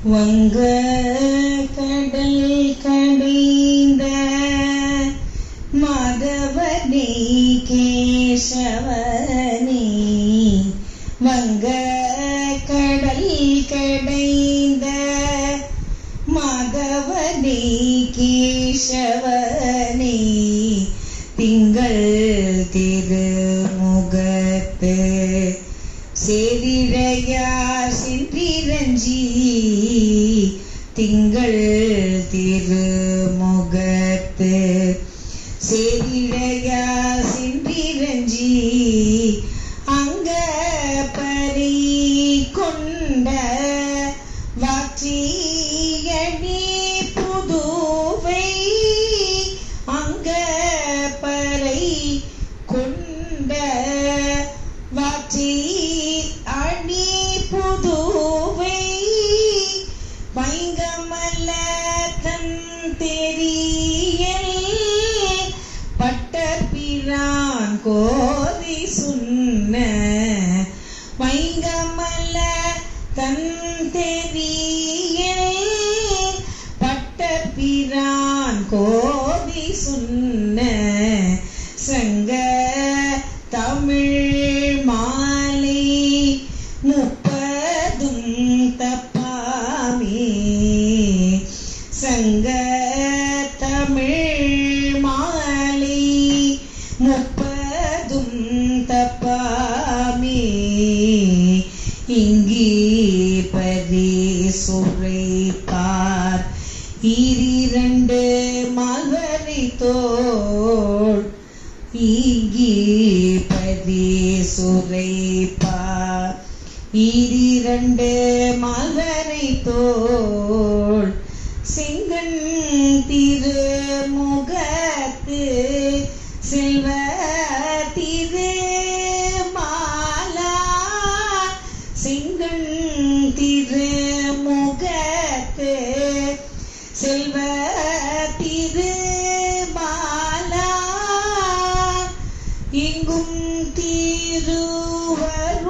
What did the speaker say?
வங்க கடல் கடைந்த மாதவனே கேசவனே, வங்க கடல் கடைந்த மாதவனே கேசவனே, திங்கள் திருமுகத்து சேரிழையார் சென்றிரஞ்சி, திங்கள் திருமுகத்து சேரிழையார் சென்றிரஞ்சி, அங்க பறி கொண்ட வாற்றியணி புதுவை, அங்க பறை கொண்ட வாற்றி அணி புதுவை, வைங்கமல்ல தன் தெரியல் பட்டபிரான் கோதி சொன்ன, வைங்கமல்ல தன் தெரியல் பட்டபிரான் கோதி சொன்ன, சங்க தமிழ் மாலை முப்பதும் தப்பாமே, சங்க தமிழ் மாலை முப்பதும் தப்பாமே, இங்கே பரிசுரைப்பார் ஈரிரண்டு மால்வரை தோள், இங்கே பரிசுரைப்பார் ஈரிரண்டு மால்வரை தோள், செங்கண் திருமுகத்து செல்வ திருமாலா, செங்கண் திருமுகத்து செல்வ திருமாலா, எங்கும் திருவருள்